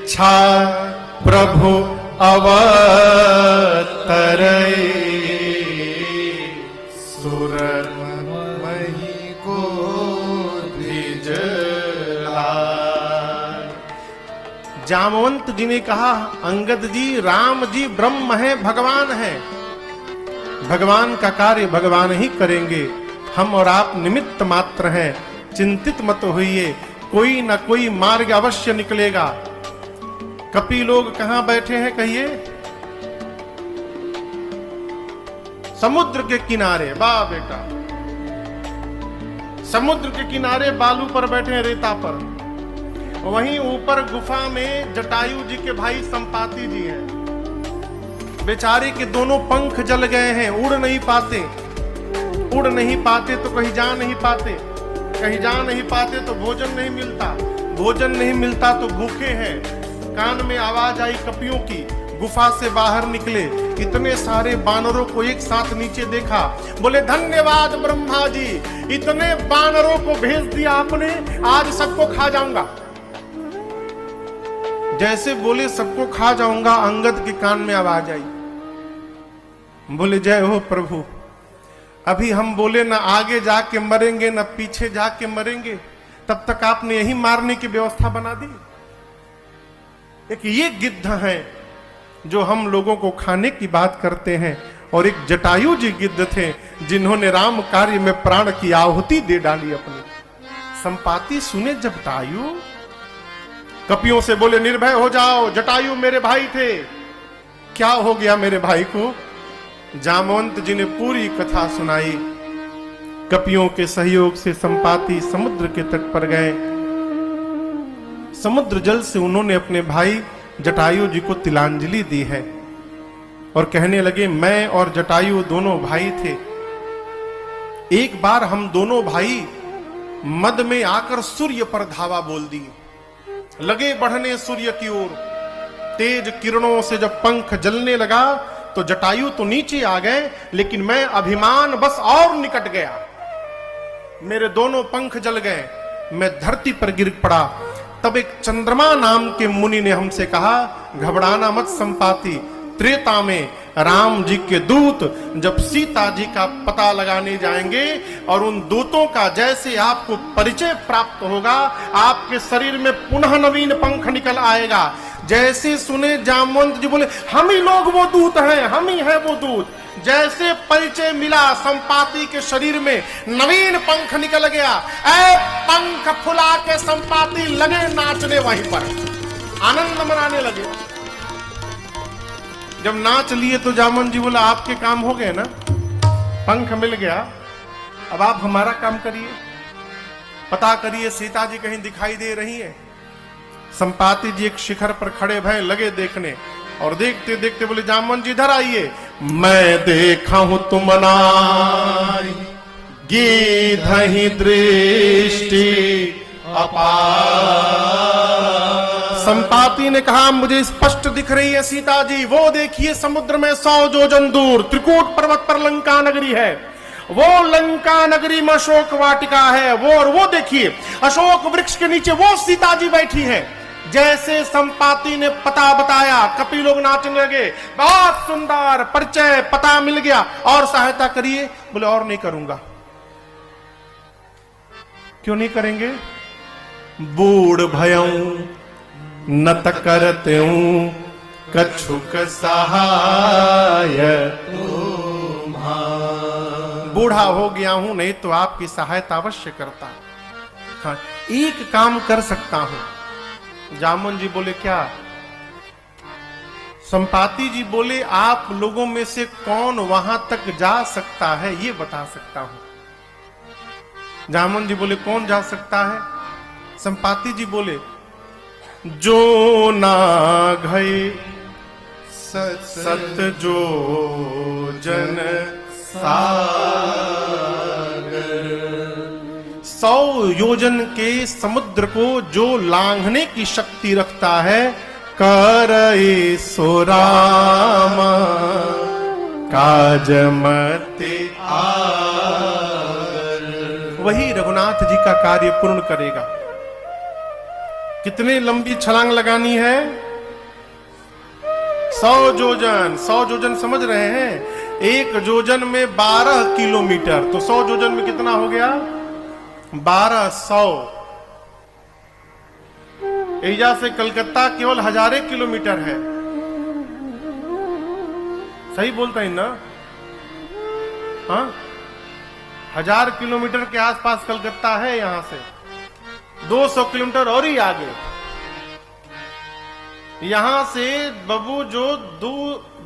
इच्छा प्रभु अवतरै सुर मही को जामवंत जी ने कहा, अंगद जी, राम जी ब्रह्म है, भगवान है, भगवान का कार्य भगवान ही करेंगे, हम और आप निमित्त मात्र हैं, चिंतित मत होइए, कोई ना कोई मार्ग अवश्य निकलेगा। कपि लोग कहां बैठे हैं कहिए? समुद्र के किनारे। वाह बेटा, समुद्र के किनारे बालू पर बैठे हैं, रेता पर। वहीं ऊपर गुफा में जटायु जी के भाई संपाति जी हैं। बेचारे के दोनों पंख जल गए हैं, उड़ नहीं पाते, उड़ नहीं पाते तो कहीं जा नहीं पाते, कहीं जा नहीं पाते तो भोजन नहीं मिलता, भोजन नहीं मिलता तो भूखे हैं। कान में आवाज आई कपियों की, गुफा से बाहर निकले, इतने सारे बानरों को एक साथ नीचे देखा, बोले धन्यवाद ब्रह्मा जी, इतने बानरों को भेज दिया आपने, आज सबको खा जाऊंगा। जैसे बोले सबको खा जाऊंगा, अंगद के कान में आवाज आई, बोले जय हो प्रभु, अभी हम बोले ना आगे जाके मरेंगे ना पीछे जाके मरेंगे, तब तक आपने यही मारने की व्यवस्था बना दी। एक ये गिद्ध है जो हम लोगों को खाने की बात करते हैं, और एक जटायु जी गिद्ध थे जिन्होंने राम कार्य में प्राण की आहुति दे डाली अपनी। संपाति सुने जटायु, कपियों से बोले निर्भय हो जाओ, जटायु मेरे भाई थे, क्या हो गया मेरे भाई को? जामवंत जी ने पूरी कथा सुनाई। कपियों के सहयोग से संपाति समुद्र के तट पर गए, समुद्र जल से उन्होंने अपने भाई जटायु जी को तिलांजलि दी है, और कहने लगे मैं और जटायु दोनों भाई थे, एक बार हम दोनों भाई मद में आकर सूर्य पर धावा बोल दिए, लगे बढ़ने सूर्य की ओर। तेज किरणों से जब पंख जलने लगा तो जटायु तो नीचे आ गए, लेकिन मैं अभिमान बस और निकट गया, मेरे दोनों पंख जल गए, मैं धरती पर गिर पड़ा। तब एक चंद्रमा नाम के मुनि ने हमसे कहा, घबराना मत संपाति, त्रेता में राम जी के दूत जब सीता जी का पता लगाने जाएंगे और उन दूतों का जैसे आपको परिचय प्राप्त होगा, आपके शरीर में पुनः नवीन पंख निकल आएगा। जैसे सुने जामवंत जी बोले हम ही लोग वो दूत हैं, हम ही हैं वो दूत। जैसे परिचय मिला, संपाति के शरीर में नवीन पंख निकल गया। ऐ पंख फुला के संपाति लगे नाचने, वहीं पर आनंद मनाने लगे। जब नाच लिए तो जामवंत जी बोला आपके काम हो गए ना, पंख मिल गया, अब आप हमारा काम करिए, पता करिए सीता जी कहीं दिखाई दे रही है। संपाति जी एक शिखर पर खड़े भय लगे देखने, और देखते देखते बोले जामवंत जी इधर आइए, मैं देखा हूं तुम नारी गिधहि दृष्टि अपार। संपाति ने कहा मुझे स्पष्ट दिख रही है सीता जी, वो देखिए समुद्र में 100 योजन दूर त्रिकूट पर्वत पर लंका नगरी है, वो लंका नगरी में अशोक वाटिका है, वो और वो देखिए अशोक वृक्ष के नीचे वो सीता जी बैठी है। जैसे संपाति ने पता बताया, कपि लोग नाचने लगे, बहुत सुंदर परिचय पता मिल गया, और सहायता करिए। बोले और नहीं करूंगा। क्यों नहीं करेंगे? बूढ़ भयऊं नत करते कछुक सहाय, बूढ़ा हो गया हूं, नहीं तो आपकी सहायता अवश्य करता। हाँ, एक काम कर सकता हूं। जामवंत जी बोले क्या? संपाति जी बोले आप लोगों में से कौन वहां तक जा सकता है, ये बता सकता हूं। जामवंत जी बोले कौन जा सकता है? संपाति जी बोले जो ना गए सत जो जन सागर, 100 योजन के समुद्र को जो लांघने की शक्ति रखता है, करे सो राम काजमते आगर, वही रघुनाथ जी का कार्य पूर्ण करेगा। कितनी लंबी छलांग लगानी है? 100 जोजन। 100 जोजन समझ रहे हैं? एक जोजन में 12 किलोमीटर, तो 100 जोजन में कितना हो गया? 1200। एजा से कलकत्ता केवल 1000 किलोमीटर है। सही बोलता है ना? हाँ, 1000 किलोमीटर के आसपास कलकत्ता है। यहां से 200 किलोमीटर और ही आगे। यहां से बबू जो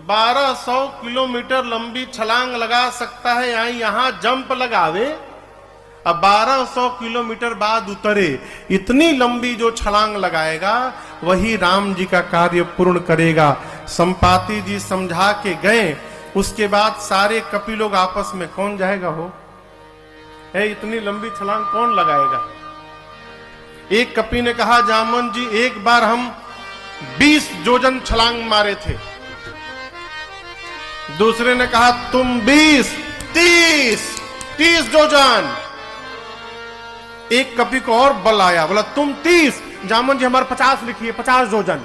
1200 किलोमीटर लंबी छलांग लगा सकता है, यहां जंप लगावे, अब 1200 किलोमीटर बाद उतरे। इतनी लंबी जो छलांग लगाएगा वही राम जी का कार्य पूर्ण करेगा। संपाति जी समझा के गए। उसके बाद सारे कपि लोग आपस में, कौन जाएगा हो? है इतनी लंबी छलांग कौन लगाएगा? एक कपि ने कहा, जामन जी एक बार हम 20 जोजन छलांग मारे थे। दूसरे ने कहा तुम 20, 30 जोजन। एक कपि को और बल आया, बोला तुम 30। जामन जी हमारे 50 लिखिए, 50 जोजन।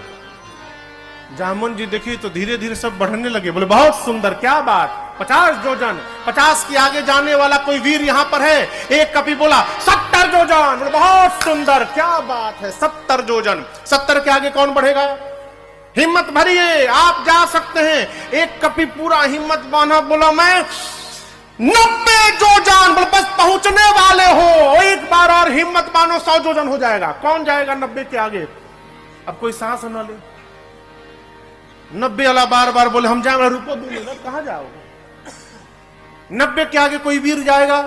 जामन जी देखिए तो धीरे धीरे सब बढ़ने लगे। बोले बहुत सुंदर, क्या बात, 50 जोजन। 50 के आगे जाने वाला कोई वीर यहां पर है? एक कपि बोला 70 जोजन। बोले बहुत सुंदर, क्या बात है, 70 जोजन। 70 के आगे कौन बढ़ेगा? हिम्मत भरिए, आप जा सकते हैं। एक कपि पूरा हिम्मत बांधा, बोला मैं 90 जोजन। बोले बस पहुंचने वाले हो, एक बार और हिम्मत बांधो, 100 जोजन हो जाएगा। कौन जाएगा 90 के आगे? अब कोई सांस न ले। 90 वाला बार बार बोले हम जाएंगे, रुको 2 मिनट, कहां जाओगे? 90 के आगे कोई वीर जाएगा?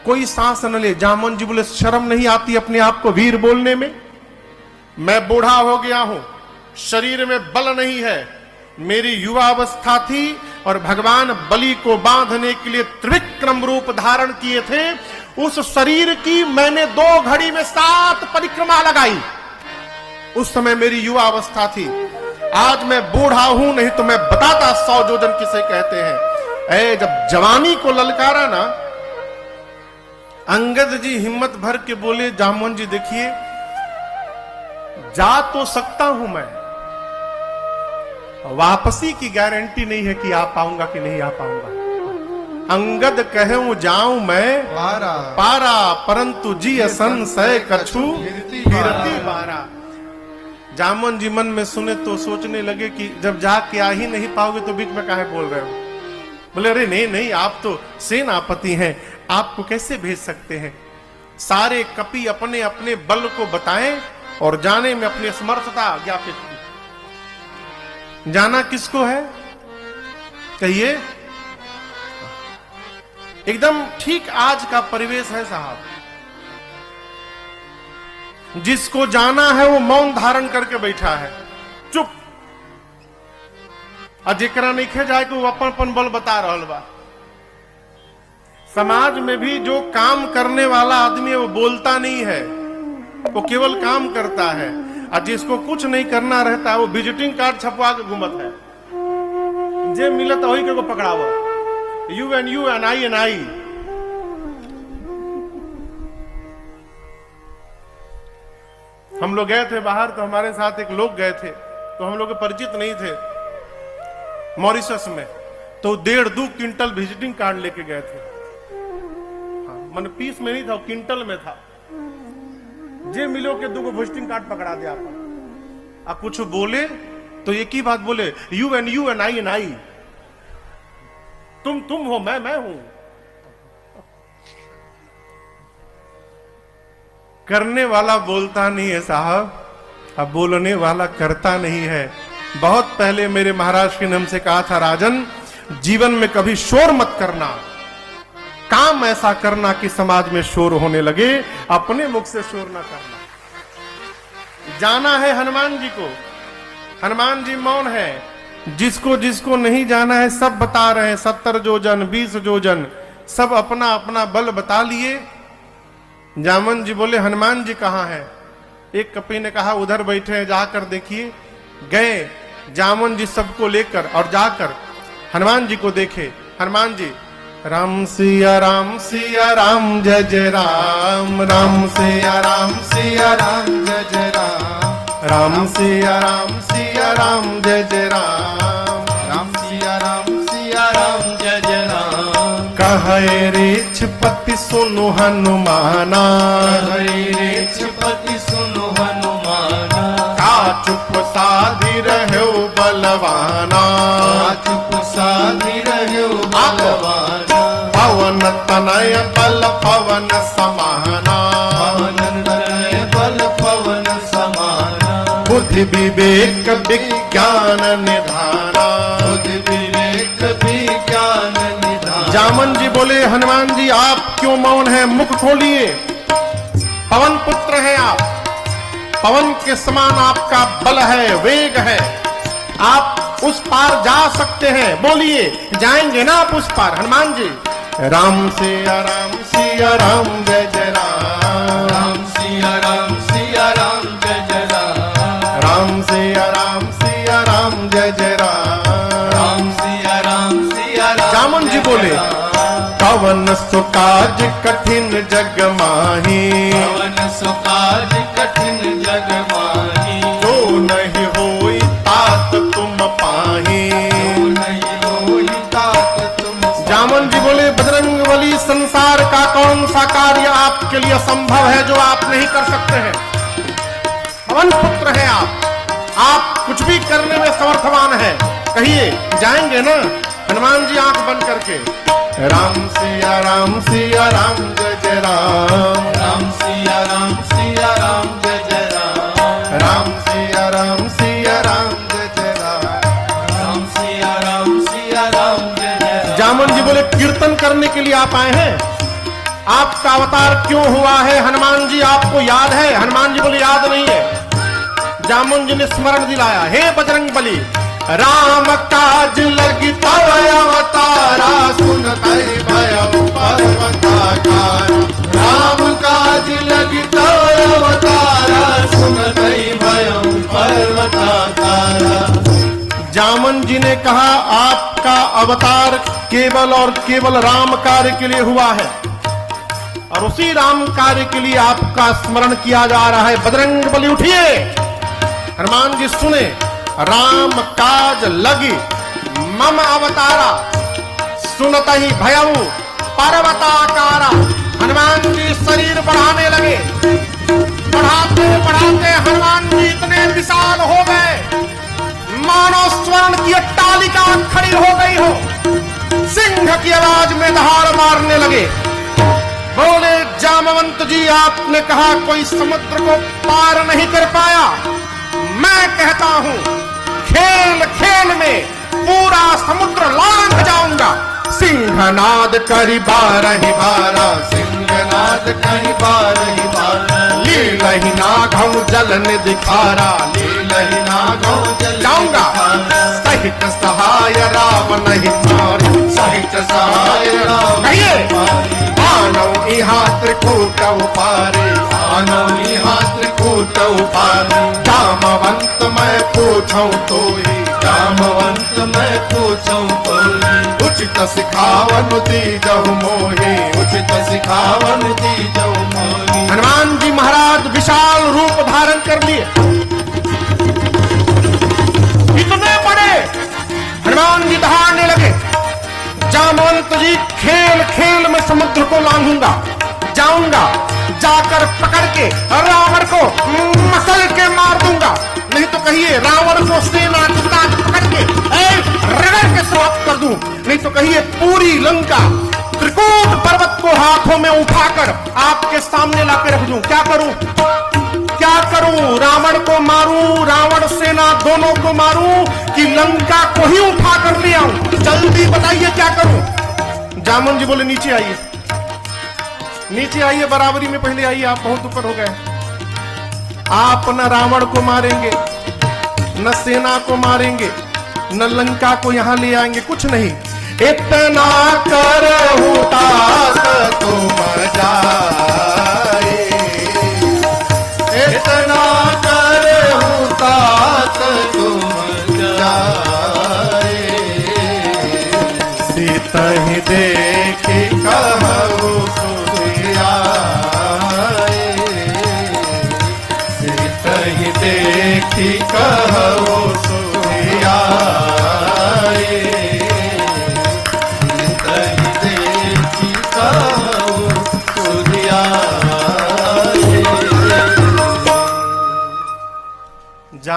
कोई सांस न ले। जामन जी बोले शर्म नहीं आती अपने आप को वीर बोलने में? मैं बूढ़ा हो गया हूं, शरीर में बल नहीं है। मेरी युवा अवस्था थी और भगवान बलि को बांधने के लिए त्रिविक्रम रूप धारण किए थे। उस शरीर की मैंने 2 घड़ी में 7 परिक्रमा लगाई। उस समय मेरी युवा अवस्था थी। आज मैं बूढ़ा हूं, नहीं तो मैं बताता 100 जोजन किसे कहते हैं। जब जवानी को ललकारा ना, अंगद जी हिम्मत भर के बोले जामन जी देखिए, जा तो सकता हूं मैं, वापसी की गारंटी नहीं है कि आ पाऊंगा कि नहीं आ पाऊंगा। अंगद कहूं जाऊं मैं पारा, परंतु जी संशय कछु फिरती बारा। जामन जी मन में सुने तो सोचने लगे कि जब जाके आ ही नहीं पाओगे तो बीच में काहे बोल रहे हो? बोले अरे नहीं नहीं, आप तो सेनापति हैं, आपको कैसे भेज सकते हैं? सारे कपि अपने अपने बल को बताएं और जाने में अपनी समर्थता ज्ञापित की। जाना किसको है? कहिए। एकदम ठीक आज का परिवेश है साहब। जिसको जाना है वो मौन धारण करके बैठा है, चुप। और जेकरा नहीं खे जाए कि वो अपन बल बता रहल बा। समाज में भी जो काम करने वाला आदमी है वो बोलता नहीं है, वो केवल काम करता है। और जिसको कुछ नहीं करना रहता है वो विजिटिंग कार्ड छपवा के घूमत है। जे मिलत वही के को पकड़ावा, यू एंड आई। हम लोग गए थे बाहर, तो हमारे साथ एक लोग गए थे, तो हम लोग परिचित नहीं थे, मॉरिशस में। तो 1.5-2 क्विंटल विजिटिंग कार्ड लेके गए थे। मन पीस में नहीं था, क्विंटल में था। जे मिलो के 2 विजिटिंग कार्ड पकड़ा दिया। आप कुछ बोले तो एक ही बात बोले, यू एंड आई। तुम हो, मैं हूं। करने वाला बोलता नहीं है साहब, अब बोलने वाला करता नहीं है। बहुत पहले मेरे महाराज ने हमसे कहा था, राजन जीवन में कभी शोर मत करना, काम ऐसा करना कि समाज में शोर होने लगे, अपने मुख से शोर ना करना। जाना है हनुमान जी को, हनुमान जी मौन है। जिसको जिसको नहीं जाना है सब बता रहे हैं, 70 जोजन 20 जोजन, सब अपना अपना बल बता लिए। जामन जी बोले हनुमान जी कहाँ है? एक कपि ने कहा उधर बैठे हैं, जाकर देखिए। गए जामन जी सबको लेकर और जाकर हनुमान जी को देखे। हनुमान जी राम सिया राम जय जय राम, राम सिया राम जय जय राम। राम सिया राम जय जय राम। राम सिया राम जय जय राम। कहे रेछपति सुनु हनुमाना, कहे रेछपति सुनु हनुमाना। का चुप साधि रहो बलवाना, चुप साधि रहो बलवाना। पवन तनय बल पवन समाना, पवन तनय बल पवन समाना। बुद्धि विवेक विज्ञान निधाना, बुद्धि विवेक विज्ञान निधाना। जामन जी बोले हनुमान जी आप क्यों मौन हैं, मुख खोलिए। पवन पुत्र हैं आप, पवन के समान आपका बल है, वेग है, आप उस पार जा सकते हैं। बोलिए जाएंगे ना आप उस पार हनुमान जी। राम सिया राम जय जय राम। राम सिया राम जय जय राम। राम सिया राम जय जय राम। राम सिया राम जामन जी बोले पवन सुकाज कठिन जग माही, पवन सुकाज कठिन जग माही। जो नहीं होई तात तुम पाही। नहीं होई तात तुम। जामन जी बोले बजरंगबली संसार का कौन सा कार्य आपके लिए संभव है जो आप नहीं कर सकते हैं। पवन पुत्र है आप कुछ भी करने में समर्थवान है। कहिए जाएंगे ना। हनुमान जी आंख बंद करके राम सिया राम जय जय राम। राम सिया राम जय जय राम। राम सिया राम जय जय राम। राम सिया राम जय जय राम। जामन जी बोले कीर्तन करने के लिए आप आए हैं, आपका अवतार क्यों हुआ है हनुमान जी आपको याद है। हनुमान जी बोले याद नहीं है। जामुन जी ने स्मरण दिलाया, हे बजरंग बली राम काज लगी तव अवतारा, सुनतै भयउ पर्वताकार। राम काज लगी तव अवतारा, सुनतै भयउ पर्वताकार। जामन जी ने कहा आपका अवतार केवल और केवल राम कार्य के लिए हुआ है और उसी राम कार्य के लिए आपका स्मरण किया जा रहा है। बजरंग बली उठिए। हनुमान जी सुने राम काज लगी मम अवतारा, सुनतहि भयउ पर्वताकारा। हनुमान जी शरीर बढ़ाने लगे, बढ़ाते बढ़ाते हनुमान जी इतने विशाल हो गए मानो स्वर्ण की अट्टालिका खड़ी हो गई हो। सिंह की आवाज में दहाड़ मारने लगे। बोले जामवंत जी आपने कहा कोई समुद्र को पार नहीं कर पाया, मैं कहता हूं खेल खेल में पूरा समुद्र लांघ जाऊंगा। सिंहनाद करी बारहि बारा, सिंहनाद करी बारहि बारा। लीलहि नाघौ जल निधि खारा, लीलहि नाघौ जल जाऊंगा सहित सहाय रावण ही मारी। सहित सहाय रावण कहिए आनौ इहा त्रिकूट उपारे, आनौ इहा त्रिकूट उपारे। जामवंत मैं पूछूं तो ही, जामवंत मैं पूछूं तो ही। उचित सिखावन दीजहु मोहि, उचित सिखावन दीजहु मोहि। हनुमान जी महाराज विशाल रूप धारण कर लिए। इतने बड़े हनुमान जी दहाड़ने लगे। जामवंत जी खेल खेल में समुद्र को लांघूंगा, जाऊंगा जाकर पकड़ के रावण को मसल के मार दूंगा। नहीं तो कहिए रावण को सेना के साथ पकड़ के रगड़ के समाप्त कर दूं। नहीं तो कहिए पूरी लंका त्रिकूट पर्वत को हाथों में उठाकर आपके सामने लाके रख दूं। क्या करूं, क्या करूं? रावण को मारूं, रावण सेना दोनों को मारूं कि लंका को ही उठा कर ले आऊं? जल्दी बताइए क्या करूं। जामुन जी बोले नीचे आइए, नीचे आइए, बराबरी में पहले आइए, आप बहुत ऊपर हो गए। आप न रावण को मारेंगे, न सेना को मारेंगे, न लंका को यहां ले आएंगे, कुछ नहीं। इतना करहु तात तुम जाए, इतना करहु तात तुम जाए। सीतहि देखि कहु सुधियाए, सीतहि देखि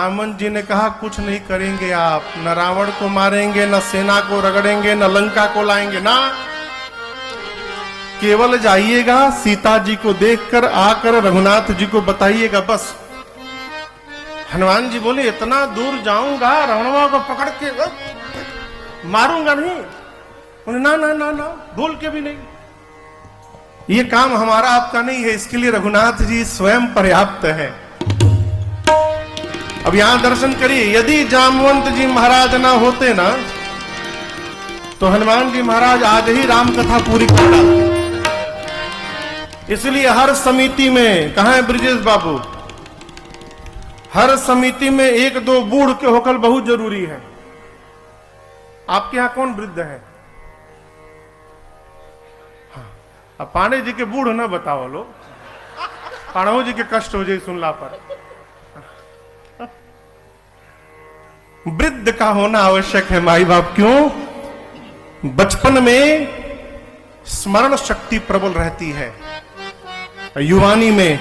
रामन जी ने कहा कुछ नहीं करेंगे आप, न रावण को मारेंगे, न सेना को रगड़ेंगे, न लंका को लाएंगे, ना, केवल जाइएगा सीता जी को देखकर आकर रघुनाथ जी को बताइएगा बस। हनुमान जी बोले इतना दूर जाऊंगा रावणवा को पकड़ के मारूंगा नहीं? बोले ना ना ना ना, बोल के भी नहीं। ये काम हमारा आपका नहीं है, इसके लिए रघुनाथ जी स्वयं पर्याप्त है। अब यहां दर्शन करिए, यदि जामवंत जी महाराज ना होते ना तो हनुमान जी महाराज आज ही राम कथा पूरी कर डालते। इसलिए हर समिति में, कहां है ब्रिजेश बाबू, हर समिति में एक दो बूढ़ के होकर बहुत जरूरी है। आपके यहां कौन वृद्ध है? अब पांडे जी के बूढ़ ना बताओ लो, पांडव जी के कष्ट हो जाए सुनला पर। वृद्ध का होना आवश्यक है माई बाप। क्यों? बचपन में स्मरण शक्ति प्रबल रहती है, युवानी में